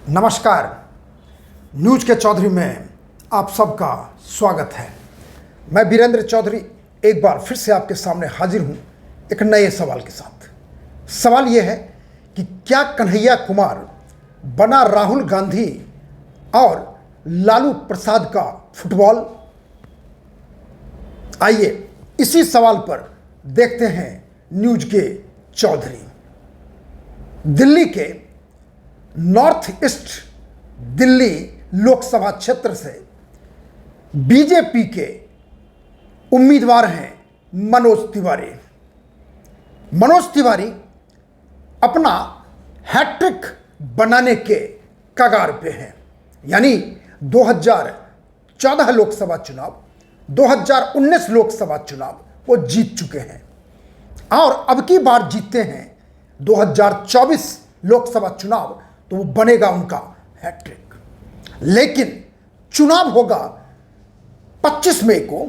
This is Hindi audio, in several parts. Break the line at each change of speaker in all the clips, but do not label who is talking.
नमस्कार। न्यूज के चौधरी में आप सबका स्वागत है। मैं वीरेंद्र चौधरी एक बार फिर से आपके सामने हाजिर हूं एक नए सवाल के साथ। सवाल यह है कि क्या कन्हैया कुमार बना राहुल गांधी और लालू प्रसाद का फुटबॉल? आइए इसी सवाल पर देखते हैं न्यूज के चौधरी। दिल्ली के नॉर्थ ईस्ट दिल्ली लोकसभा क्षेत्र से बीजेपी के उम्मीदवार हैं मनोज तिवारी। मनोज तिवारी अपना हैट्रिक बनाने के कगार पे हैं, यानी 2014 लोकसभा चुनाव, 2019 लोकसभा चुनाव वो जीत चुके हैं और अब की बार जीतते हैं 2024 लोकसभा चुनाव, तो वो बनेगा उनका हैट्रिक। लेकिन चुनाव होगा 25 मई को,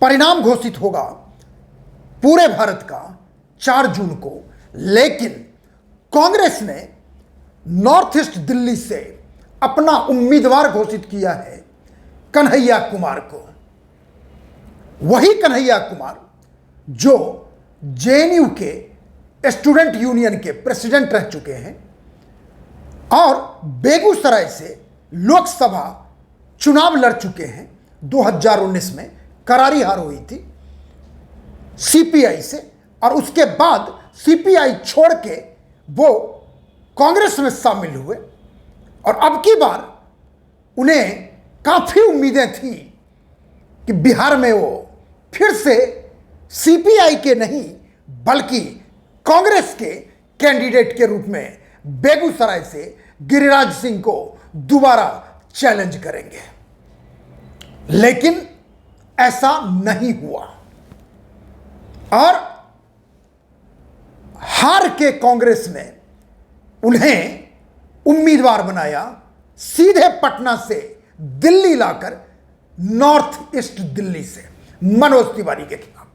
परिणाम घोषित होगा पूरे भारत का 4 जून को। लेकिन कांग्रेस ने नॉर्थ ईस्ट दिल्ली से अपना उम्मीदवार घोषित किया है कन्हैया कुमार को। वही कन्हैया कुमार जो जेएनयू के स्टूडेंट यूनियन के प्रेसिडेंट रह चुके हैं और बेगूसराय से लोकसभा चुनाव लड़ चुके हैं। 2019 में करारी हार हुई थी सीपीआई से और उसके बाद सीपीआई छोड़ के वो कांग्रेस में शामिल हुए और अब की बार उन्हें काफ़ी उम्मीदें थी कि बिहार में वो फिर से सीपीआई के नहीं बल्कि कांग्रेस के कैंडिडेट के रूप में बेगूसराय से गिरिराज सिंह को दोबारा चैलेंज करेंगे। लेकिन ऐसा नहीं हुआ और हार के कांग्रेस ने उन्हें उम्मीदवार बनाया सीधे पटना से दिल्ली लाकर नॉर्थ ईस्ट दिल्ली से मनोज तिवारी के खिलाफ।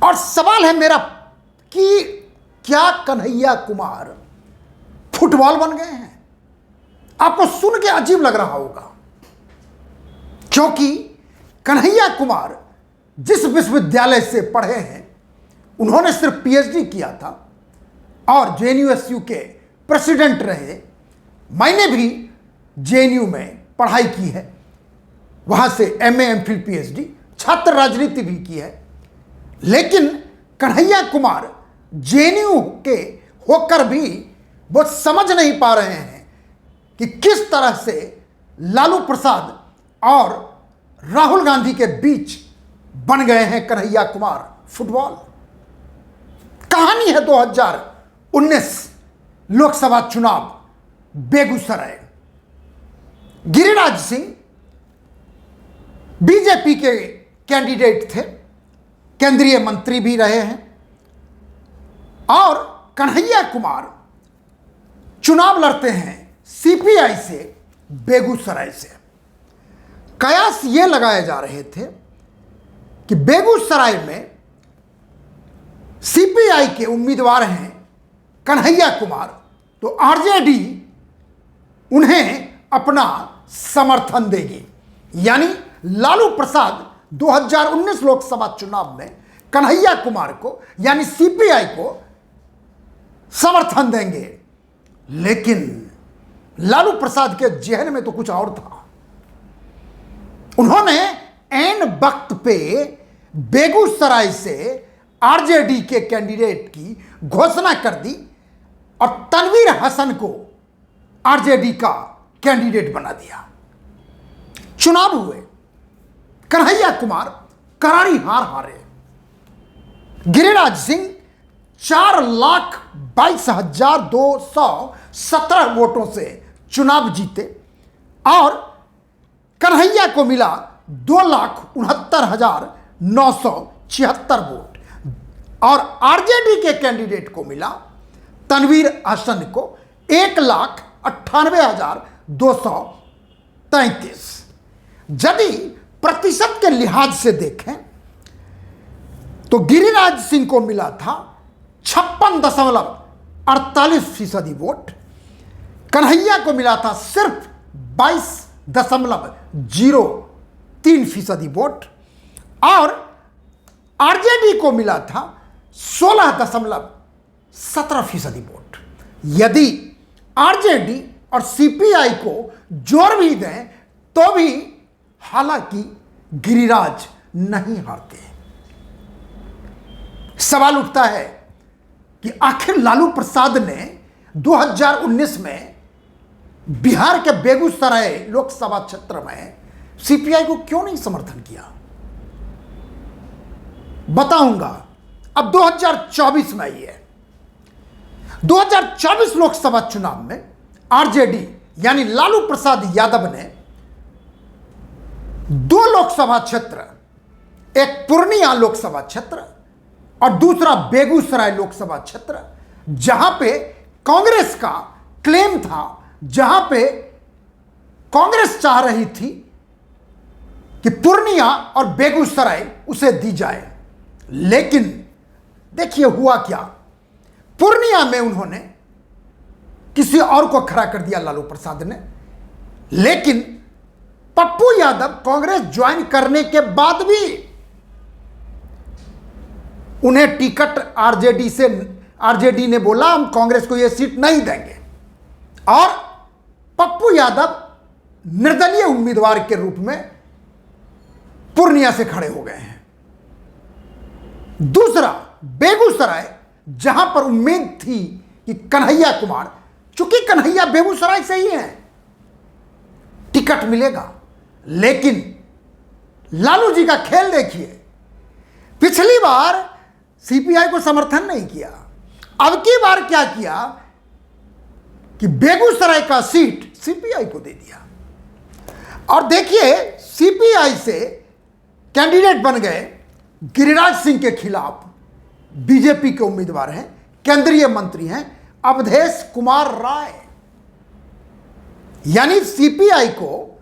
और सवाल है मेरा कि क्या कन्हैया कुमार फुटबॉल बन गए हैं? आपको सुन के अजीब लग रहा होगा, क्योंकि कन्हैया कुमार जिस विश्वविद्यालय से पढ़े हैं उन्होंने सिर्फ पीएचडी किया था और जेएनयू के प्रेसिडेंट रहे। मैंने भी जेएनयू में पढ़ाई की है, वहां से एमए एमफिल पीएचडी, छात्र राजनीति भी की है। लेकिन कन्हैया कुमार जेएनयू के होकर भी वो समझ नहीं पा रहे हैं कि किस तरह से लालू प्रसाद और राहुल गांधी के बीच बन गए हैं कन्हैया कुमार फुटबॉल। कहानी है 2019 लोकसभा चुनाव बेगूसराय। गिरिराज सिंह बीजेपी के कैंडिडेट थे, केंद्रीय मंत्री भी रहे हैं और कन्हैया कुमार चुनाव लड़ते हैं सीपीआई से बेगूसराय से। कयास ये लगाए जा रहे थे कि बेगूसराय में सीपीआई के उम्मीदवार हैं कन्हैया कुमार, तो आरजेडी उन्हें अपना समर्थन देगी। यानी लालू प्रसाद 2019 लोकसभा चुनाव में कन्हैया कुमार को यानी सीपीआई को समर्थन देंगे। लेकिन लालू प्रसाद के जहन में तो कुछ और था। उन्होंने ऐन वक्त पे बेगूसराय से आरजेडी के कैंडिडेट की घोषणा कर दी और तनवीर हसन को आरजेडी का कैंडिडेट बना दिया। चुनाव हुए, कन्हैया कुमार करारी हार हारे। गिरिराज सिंह 4,22,217 वोटों से चुनाव जीते और कन्हैया को मिला 2,69,976 वोट और आरजेडी के कैंडिडेट को मिला तनवीर हसन को 1,98,233। यदि प्रतिशत के लिहाज से देखें तो गिरिराज सिंह को मिला था 56.48% वोट, कन्हैया को मिला था सिर्फ 22.03% वोट और आरजेडी को मिला था 16.17% वोट। यदि आरजेडी और सीपीआई को जोड़ भी दें तो भी हालांकि गिरिराज नहीं हारते। सवाल उठता है कि आखिर लालू प्रसाद ने 2019 में बिहार के बेगूसराय लोकसभा क्षेत्र में सीपीआई को क्यों नहीं समर्थन किया? बताऊंगा। अब 2024 में ये 2024 लोकसभा चुनाव में आरजेडी यानी लालू प्रसाद यादव ने 2 लोकसभा क्षेत्र, एक पूर्णिया लोकसभा क्षेत्र और दूसरा बेगूसराय लोकसभा क्षेत्र, जहां पे कांग्रेस का क्लेम था, जहां पे कांग्रेस चाह रही थी कि पूर्णिया और बेगूसराय उसे दी जाए। लेकिन देखिए हुआ क्या, पूर्णिया में उन्होंने किसी और को खड़ा कर दिया लालू प्रसाद ने। लेकिन पप्पू यादव कांग्रेस ज्वाइन करने के बाद भी उन्हें टिकट आरजेडी ने बोला हम कांग्रेस को यह सीट नहीं देंगे और पप्पू यादव निर्दलीय उम्मीदवार के रूप में पूर्णिया से खड़े हो गए हैं। दूसरा बेगूसराय, जहां पर उम्मीद थी कि कन्हैया कुमार, चूंकि कन्हैया बेगूसराय से ही हैं, टिकट मिलेगा। लेकिन लालू जी का खेल देखिए, पिछली बार सीपीआई को समर्थन नहीं किया, अब की बार क्या किया कि बेगूसराय का सीट सीपीआई को दे दिया। और देखिए सीपीआई से कैंडिडेट बन गए गिरिराज सिंह के खिलाफ बीजेपी के उम्मीदवार हैं, केंद्रीय मंत्री हैं अवधेश कुमार राय। यानी सीपीआई को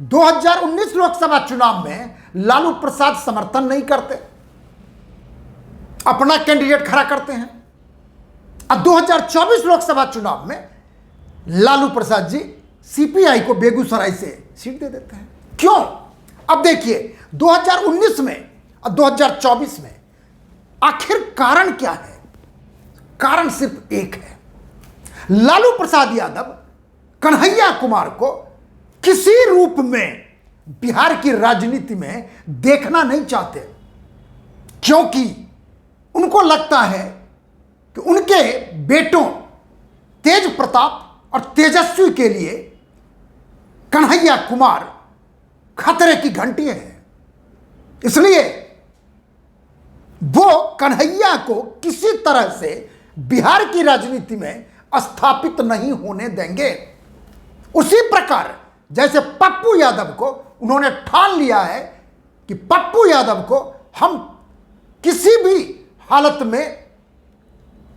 2019 लोकसभा चुनाव में लालू प्रसाद समर्थन नहीं करते, अपना कैंडिडेट खड़ा करते हैं। अब 2024 लोकसभा चुनाव में लालू प्रसाद जी सीपीआई को बेगूसराय से सीट दे देते हैं। क्यों? अब देखिए 2019 में और 2024 में आखिर कारण क्या है? कारण सिर्फ एक है, लालू प्रसाद यादव कन्हैया कुमार को किसी रूप में बिहार की राजनीति में देखना नहीं चाहते, क्योंकि उनको लगता है कि उनके बेटों तेज प्रताप और तेजस्वी के लिए कन्हैया कुमार खतरे की घंटी है। इसलिए वो कन्हैया को किसी तरह से बिहार की राजनीति में स्थापित नहीं होने देंगे। उसी प्रकार जैसे पप्पू यादव को उन्होंने ठान लिया है कि पप्पू यादव को हम किसी भी हालत में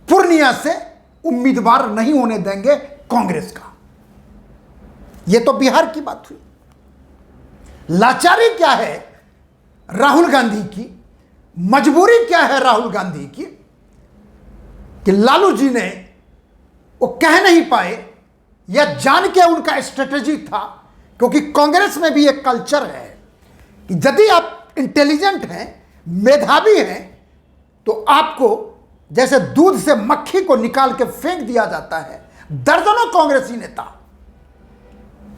पूर्णिया से उम्मीदवार नहीं होने देंगे कांग्रेस का। यह तो बिहार की बात हुई। लाचारी क्या है राहुल गांधी की, मजबूरी क्या है राहुल गांधी की कि लालू जी ने वो कह नहीं पाए, या जान के उनका स्ट्रेटेजी था, क्योंकि कांग्रेस में भी एक कल्चर है कि यदि आप इंटेलिजेंट हैं, मेधावी हैं, तो आपको जैसे दूध से मक्खी को निकाल के फेंक दिया जाता है। दर्जनों कांग्रेसी नेता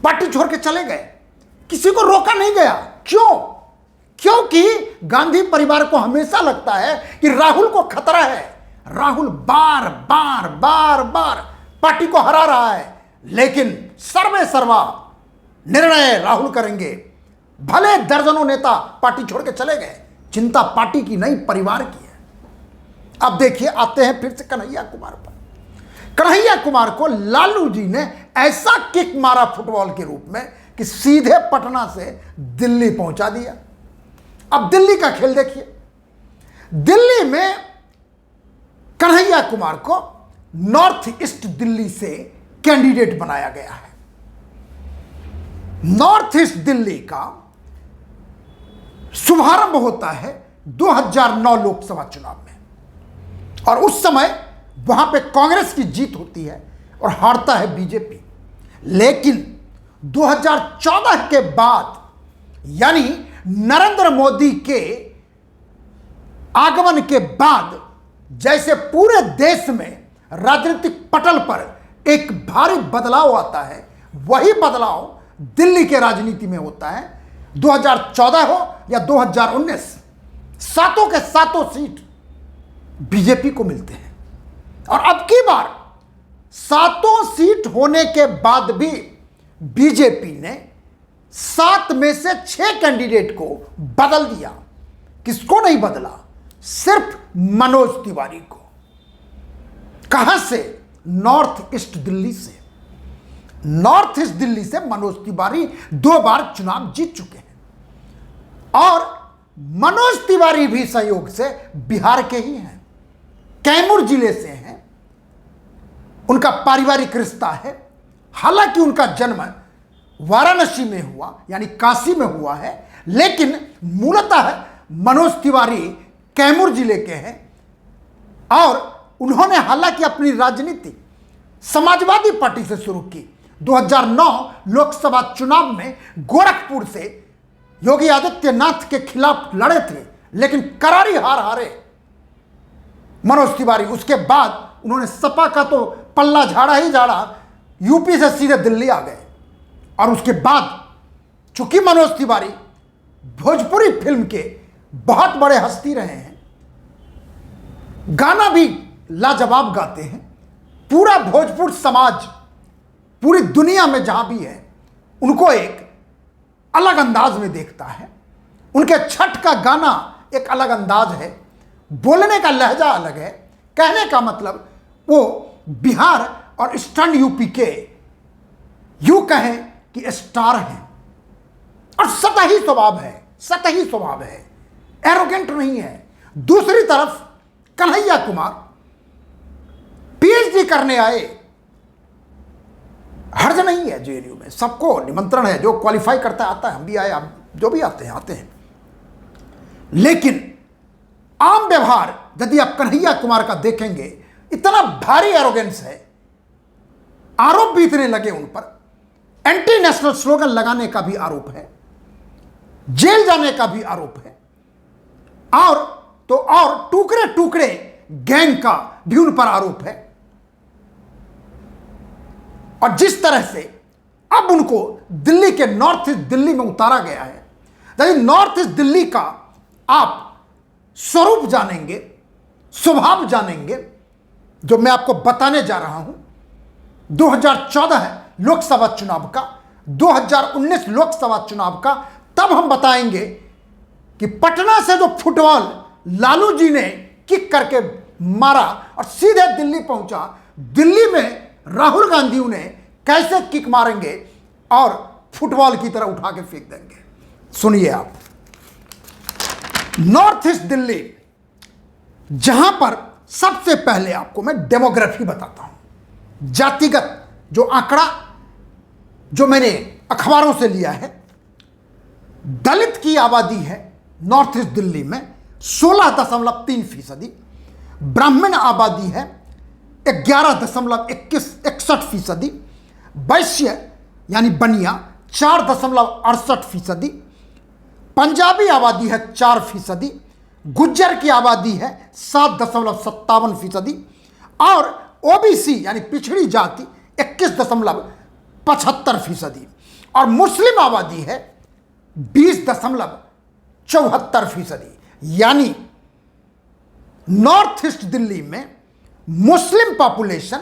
पार्टी छोड़ के चले गए, किसी को रोका नहीं गया। क्यों? क्योंकि गांधी परिवार को हमेशा लगता है कि राहुल को खतरा है। राहुल बार बार बार बार पार्टी को हरा रहा है, लेकिन सर्वे सर्वा निर्णय राहुल करेंगे। भले दर्जनों नेता पार्टी छोड़ के चले गए, चिंता पार्टी की नहीं परिवार की है। अब देखिए आते हैं फिर से कन्हैया कुमार पर। कन्हैया कुमार को लालू जी ने ऐसा किक मारा फुटबॉल के रूप में कि सीधे पटना से दिल्ली पहुंचा दिया। अब दिल्ली का खेल देखिए, दिल्ली में कन्हैया कुमार को नॉर्थ ईस्ट दिल्ली से कैंडिडेट बनाया गया है। नॉर्थ ईस्ट दिल्ली का शुभारंभ होता है 2009 लोकसभा चुनाव में, और उस समय वहां पे कांग्रेस की जीत होती है और हारता है बीजेपी। लेकिन 2014 के बाद, यानी नरेंद्र मोदी के आगमन के बाद, जैसे पूरे देश में राजनीतिक पटल पर एक भारी बदलाव आता है, वही बदलाव दिल्ली के राजनीति में होता है। 2014 हो या 2019, सातों के सातों सीट बीजेपी को मिलते हैं। और अब की बार सातों सीट होने के बाद भी बीजेपी ने 7 में से 6 कैंडिडेट को बदल दिया। किसको नहीं बदला? सिर्फ मनोज तिवारी को। कहां से? नॉर्थ ईस्ट दिल्ली से। नॉर्थ ईस्ट दिल्ली से मनोज तिवारी 2 बार चुनाव जीत चुके हैं। और मनोज तिवारी भी संयोग से बिहार के ही हैं, कैमूर जिले से हैं, उनका पारिवारिक रिश्ता है। हालांकि उनका जन्म वाराणसी में हुआ, यानी काशी में हुआ है, लेकिन मूलतः मनोज तिवारी कैमूर जिले के हैं। और उन्होंने हालांकि अपनी राजनीति समाजवादी पार्टी से शुरू की। 2009 लोकसभा चुनाव में गोरखपुर से योगी आदित्यनाथ के खिलाफ लड़े थे, लेकिन करारी हार हारे मनोज तिवारी। उसके बाद उन्होंने सपा का तो पल्ला झाड़ा ही झाड़ा, यूपी से सीधे दिल्ली आ गए। और उसके बाद चूंकि मनोज तिवारी भोजपुरी फिल्म के बहुत बड़े हस्ती रहे हैं, गाना भी लाजवाब गाते हैं, पूरा भोजपुर समाज पूरी दुनिया में जहां भी है उनको एक अलग अंदाज में देखता है। उनके छठ का गाना एक अलग अंदाज है, बोलने का लहजा अलग है, कहने का मतलब वो बिहार और ईस्टर्न यूपी के यूं कहें कि स्टार हैं। और सतही स्वभाव है, सतही स्वभाव है, एरोगेंट नहीं है। दूसरी तरफ कन्हैया कुमार पीएचडी करने आए, हर्ज नहीं है जेएनयू में, सबको निमंत्रण है, जो क्वालिफाई करता आता है। हम भी आए, आप जो भी आते हैं। लेकिन आम व्यवहार यदि आप कन्हैया कुमार का देखेंगे, इतना भारी एरोगेंस है। आरोप भी इतने लगे उन पर, एंटी नेशनल स्लोगन लगाने का भी आरोप है, जेल जाने का भी आरोप है, और टुकड़े टुकड़े गैंग का भी उन पर आरोप है। और जिस तरह से अब उनको दिल्ली के नॉर्थ ईस्ट दिल्ली में उतारा गया है, यदि नॉर्थ ईस्ट दिल्ली का आप स्वरूप जानेंगे, स्वभाव जानेंगे, जो मैं आपको बताने जा रहा हूं, 2014 लोकसभा चुनाव का, 2019 लोकसभा चुनाव का, तब हम बताएंगे कि पटना से जो फुटबॉल लालू जी ने किक करके मारा और सीधे दिल्ली पहुंचा, दिल्ली में राहुल गांधी उन्हें कैसे किक मारेंगे और फुटबॉल की तरह उठा के फेंक देंगे। सुनिए आप, नॉर्थ ईस्ट दिल्ली, जहां पर सबसे पहले आपको मैं डेमोग्राफी बताता हूं, जातिगत जो आंकड़ा जो मैंने अखबारों से लिया है। दलित की आबादी है नॉर्थ ईस्ट दिल्ली में 16.3%, ब्राह्मण आबादी है 11.61%, वैश्य यानी बनिया 4.68%, पंजाबी आबादी है 4%, गुज्जर की आबादी है 7.57%, और ओबीसी यानी पिछड़ी जाति 21.75%, और मुस्लिम आबादी है 20.74%। यानी नॉर्थ ईस्ट दिल्ली में मुस्लिम पॉपुलेशन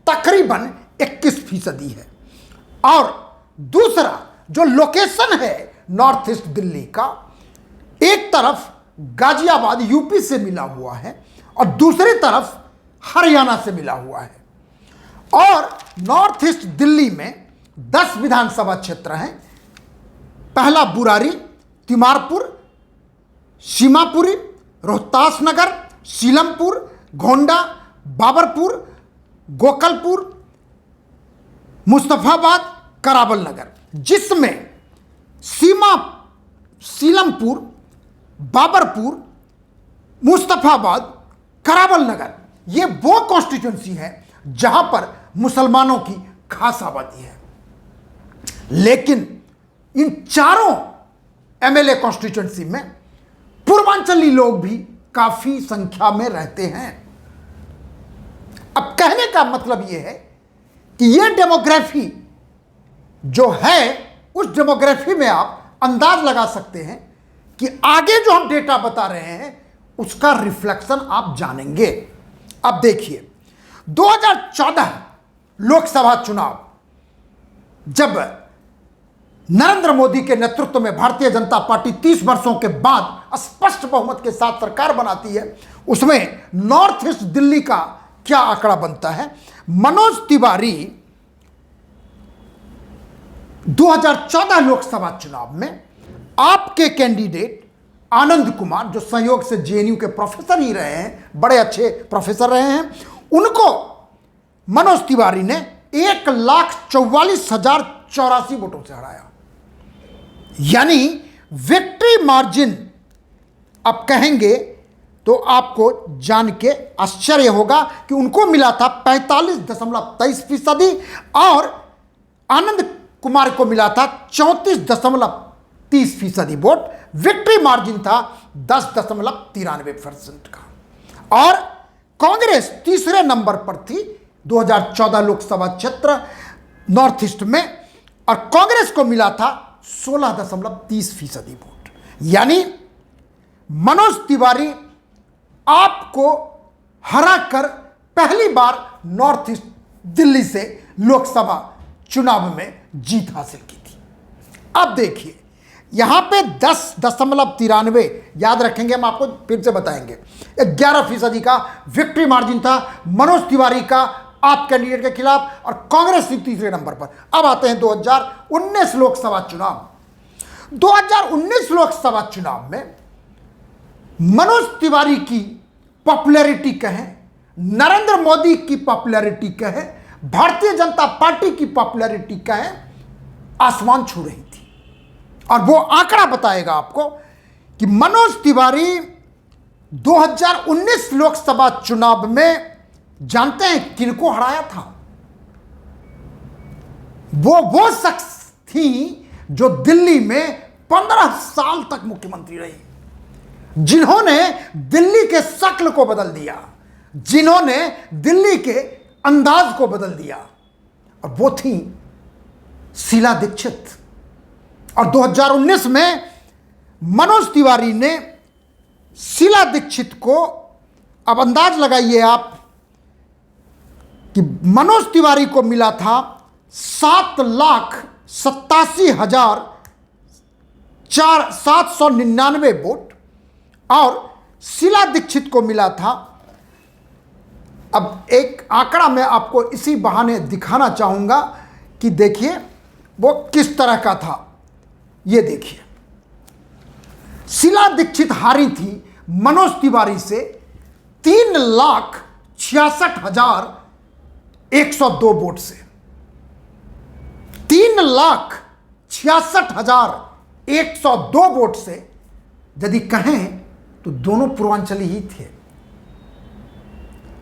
तकरीबन 21% है। और दूसरा जो लोकेशन है नॉर्थ ईस्ट दिल्ली का, एक तरफ गाजियाबाद यूपी से मिला हुआ है और दूसरी तरफ हरियाणा से मिला हुआ है। और नॉर्थ ईस्ट दिल्ली में 10 विधानसभा क्षेत्र हैं। पहला बुरारी, तिमारपुर, सीमापुरी, रोहतास नगर, सीलमपुर, गोंडा, बाबरपुर, गोकलपुर, मुस्तफाबाद, करावल नगर, जिसमें सीलमपुर, बाबरपुर, मुस्तफाबाद, करावल नगर, ये वो कॉन्स्टिट्यूंसी है जहां पर मुसलमानों की खास आबादी है। लेकिन इन चारों एमएलए कॉन्स्टिट्यूएंसी में पूर्वांचली लोग भी काफी संख्या में रहते हैं। अब कहने का मतलब यह है कि यह डेमोग्राफी जो है, उस डेमोग्राफी में आप अंदाज लगा सकते हैं कि आगे जो हम डेटा बता रहे हैं उसका रिफ्लेक्शन आप जानेंगे। अब देखिए 2014 लोकसभा चुनाव, जब नरेंद्र मोदी के नेतृत्व में भारतीय जनता पार्टी 30 वर्षों के बाद स्पष्ट बहुमत के साथ सरकार बनाती है, उसमें नॉर्थ ईस्ट दिल्ली का क्या आंकड़ा बनता है। मनोज तिवारी 2014 लोकसभा चुनाव में आपके कैंडिडेट आनंद कुमार, जो संयोग से जेएनयू के प्रोफेसर ही रहे हैं, बड़े अच्छे प्रोफेसर रहे हैं, उनको मनोज तिवारी ने 1,44,084 वोटों से हराया। यानी विक्ट्री मार्जिन आप कहेंगे तो आपको जान के आश्चर्य होगा कि उनको मिला था 45.23% और आनंद कुमार को मिला था 34.30% वोट। विक्ट्री मार्जिन था 10.93% का। और कांग्रेस तीसरे नंबर पर थी 2014 लोकसभा क्षेत्र नॉर्थ ईस्ट में, और कांग्रेस को मिला था 16.30% वोट। यानी मनोज तिवारी आपको हराकर पहली बार नॉर्थ ईस्ट दिल्ली से लोकसभा चुनाव में जीत हासिल की थी। अब देखिए यहां पे 10.93, याद रखेंगे, हम आपको फिर से बताएंगे, 11% का विक्ट्री मार्जिन था मनोज तिवारी का आप कैंडिडेट के खिलाफ, और कांग्रेस थी तीसरे नंबर पर। अब आते हैं 2019 लोकसभा चुनाव। 2019 लोकसभा चुनाव में मनोज तिवारी की पॉपुलैरिटी कहें, नरेंद्र मोदी की पॉपुलैरिटी कहें, भारतीय जनता पार्टी की पॉपुलैरिटी कहें, आसमान छू रही थी। और वो आंकड़ा बताएगा आपको कि मनोज तिवारी 2019 लोकसभा चुनाव में जानते हैं किनको हराया था? वो शख्स थी जो दिल्ली में 15 साल तक मुख्यमंत्री रही, जिन्होंने दिल्ली के शक्ल को बदल दिया, जिन्होंने दिल्ली के अंदाज को बदल दिया, और वो थी शीला दीक्षित। और 2019 में मनोज तिवारी ने शीला दीक्षित को, अब अंदाज लगाइए आप कि मनोज तिवारी को मिला था 7,87,799 वोट, और शीला दीक्षित को मिला था, अब एक आंकड़ा मैं आपको इसी बहाने दिखाना चाहूंगा कि देखिए वो किस तरह का था। ये देखिए शीला दीक्षित हारी थी मनोज तिवारी से 3,66,102 वोट से। 3,66,102 वोट से यदि कहें तो दोनों पूर्वांचली ही थे।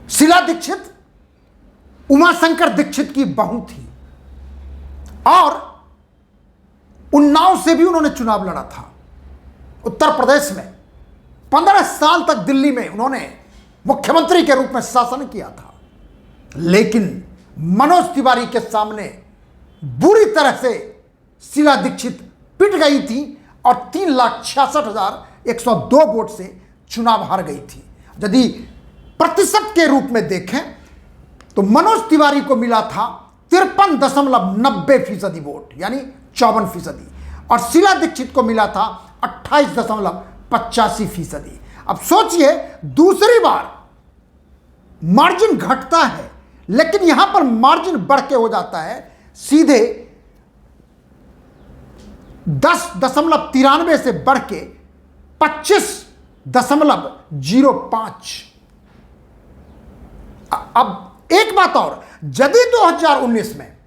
शीला दीक्षित उमाशंकर दीक्षित की बहू थी, और उन्नाव से भी उन्होंने चुनाव लड़ा था। उत्तर प्रदेश में 15 साल तक दिल्ली में उन्होंने मुख्यमंत्री के रूप में शासन किया था, लेकिन मनोज तिवारी के सामने बुरी तरह से शीला दीक्षित पिट गई थी और 3,66,102 वोट से चुनाव हार गई थी। यदि प्रतिशत के रूप में देखें तो मनोज तिवारी को मिला था 53.90% वोट, यानी 54%, और शीला दीक्षित को मिला था 28.85%। अब सोचिए दूसरी बार मार्जिन घटता है, लेकिन यहां पर मार्जिन बढ़ के हो जाता है सीधे 10.93 से बढ़ के 25.05। अब एक बात और, यदि 2019 में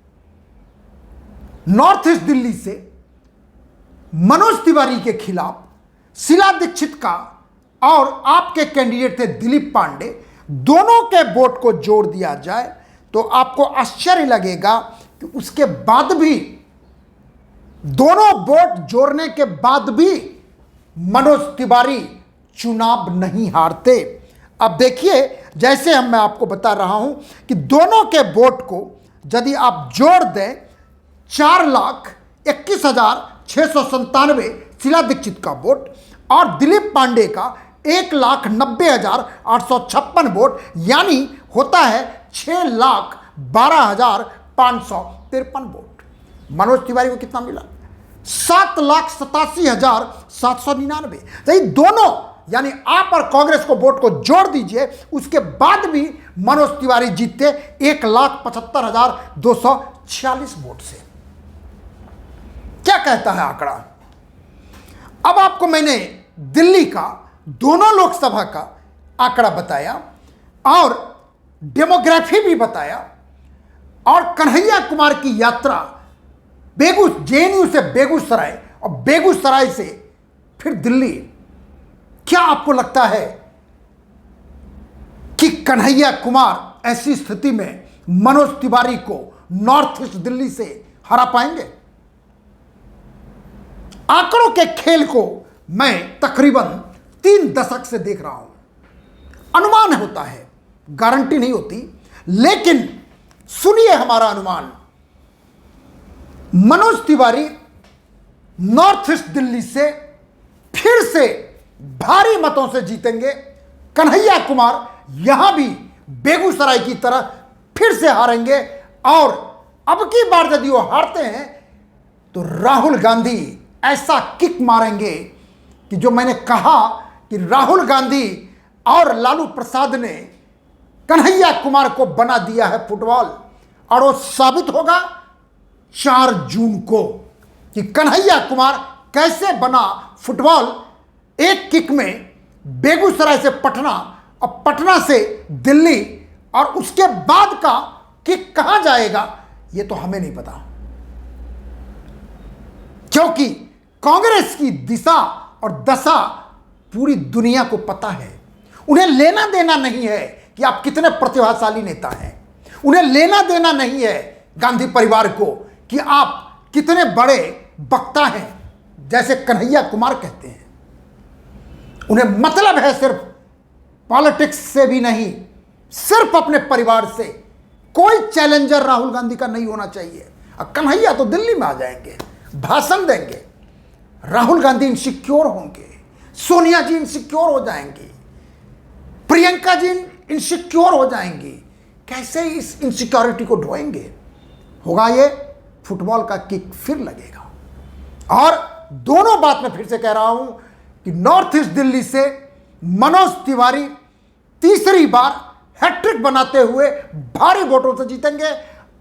नॉर्थ ईस्ट दिल्ली से मनोज तिवारी के खिलाफ शीला दीक्षित का और आपके कैंडिडेट थे दिलीप पांडे, दोनों के वोट को जोड़ दिया जाए तो आपको आश्चर्य लगेगा कि उसके बाद भी दोनों वोट जोड़ने के बाद भी मनोज तिवारी चुनाव नहीं हारते। अब देखिए, जैसे मैं आपको बता रहा हूं कि दोनों के वोट को यदि आप जोड़ दें, 4,21,697 शीला दीक्षित का वोट और दिलीप पांडे का 1,90,856 वोट, यानी होता है 6,12,553 वोट। मनोज तिवारी को कितना मिला? 7,87,799। तो ये दोनों यानी आप और कांग्रेस को वोट को जोड़ दीजिए, उसके बाद भी मनोज तिवारी जीतते 1,75,246 वोट से। क्या कहता है आंकड़ा? अब आपको मैंने दिल्ली का दोनों लोकसभा का आंकड़ा बताया और डेमोग्राफी भी बताया, और कन्हैया कुमार की यात्रा जेएनयू से बेगूसराय और बेगूसराय से फिर दिल्ली। क्या आपको लगता है कि कन्हैया कुमार ऐसी स्थिति में मनोज तिवारी को नॉर्थ ईस्ट दिल्ली से हरा पाएंगे? आंकड़ों के खेल को मैं तकरीबन 3 दशक से देख रहा हूं। अनुमान होता है, गारंटी नहीं होती, लेकिन सुनिए हमारा अनुमान। मनोज तिवारी नॉर्थ ईस्ट दिल्ली से फिर से भारी मतों से जीतेंगे। कन्हैया कुमार यहां भी बेगूसराय की तरह फिर से हारेंगे, और अब की बार यदि वो हारते हैं तो राहुल गांधी ऐसा किक मारेंगे कि जो मैंने कहा कि राहुल गांधी और लालू प्रसाद ने कन्हैया कुमार को बना दिया है फुटबॉल, और वो साबित होगा 4 जून को कि कन्हैया कुमार कैसे बना फुटबॉल। एक किक में बेगूसराय से पटना और पटना से दिल्ली, और उसके बाद का किक कहां जाएगा ये तो हमें नहीं पता, क्योंकि कांग्रेस की दिशा और दशा पूरी दुनिया को पता है। उन्हें लेना देना नहीं है कि आप कितने प्रतिभाशाली नेता हैं, उन्हें लेना देना नहीं है गांधी परिवार को कि आप कितने बड़े वक्ता हैं जैसे कन्हैया कुमार कहते हैं। उन्हें मतलब है सिर्फ पॉलिटिक्स से भी नहीं, सिर्फ अपने परिवार से। कोई चैलेंजर राहुल गांधी का नहीं होना चाहिए। और कन्हैया तो दिल्ली में आ जाएंगे, भाषण देंगे, राहुल गांधी इनसिक्योर होंगे, सोनिया जी इनसिक्योर हो जाएंगी, प्रियंका जी इनसिक्योर हो जाएंगी। कैसे इस इनसिक्योरिटी को ढोएंगे? होगा ये फुटबॉल का किक फिर लगेगा। और दोनों बात मैं फिर से कह रहा हूं कि नॉर्थ ईस्ट दिल्ली से मनोज तिवारी तीसरी बार हैट्रिक बनाते हुए भारी वोटों से जीतेंगे,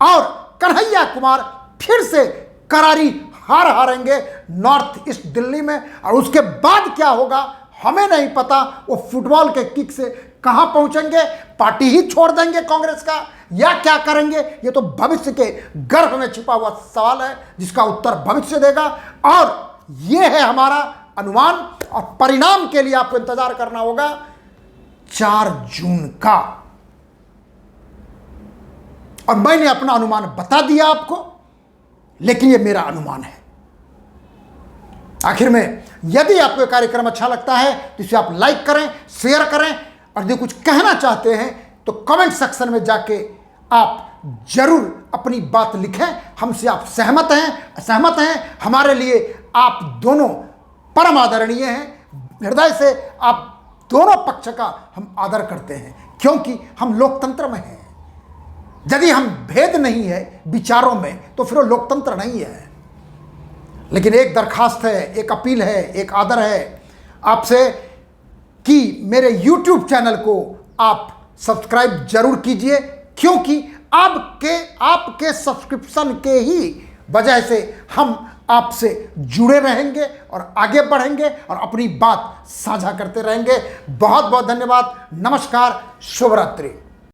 और कन्हैया कुमार फिर से करारी हार हारेंगे नॉर्थ ईस्ट दिल्ली में। और उसके बाद क्या होगा हमें नहीं पता। वो फुटबॉल के किक से कहां पहुंचेंगे, पार्टी ही छोड़ देंगे कांग्रेस का, या क्या करेंगे, ये तो भविष्य के गर्भ में छिपा हुआ सवाल है जिसका उत्तर भविष्य देगा। और ये है हमारा अनुमान, और परिणाम के लिए आपको इंतजार करना होगा 4 जून का। और मैंने अपना अनुमान बता दिया आपको, लेकिन ये मेरा अनुमान है। आखिर में यदि आपको कार्यक्रम अच्छा लगता है तो इसे आप लाइक करें, शेयर करें, और यदि कुछ कहना चाहते हैं तो कमेंट सेक्शन में जाके आप जरूर अपनी बात लिखें। हमसे आप सहमत हैं, असहमत हैं, हमारे लिए आप दोनों परम आदरणीय हैं। हृदय से आप दोनों पक्ष का हम आदर करते हैं, क्योंकि हम लोकतंत्र में हैं। यदि हम भेद नहीं है विचारों में तो फिर वो लोकतंत्र नहीं है। लेकिन एक दरखास्त है, एक अपील है, एक आदर है आपसे कि मेरे YouTube चैनल को आप सब्सक्राइब जरूर कीजिए, क्योंकि आपके सब्सक्रिप्शन के ही वजह से हम आपसे जुड़े रहेंगे और आगे बढ़ेंगे और अपनी बात साझा करते रहेंगे। बहुत बहुत धन्यवाद। नमस्कार, शुभ रात्रि।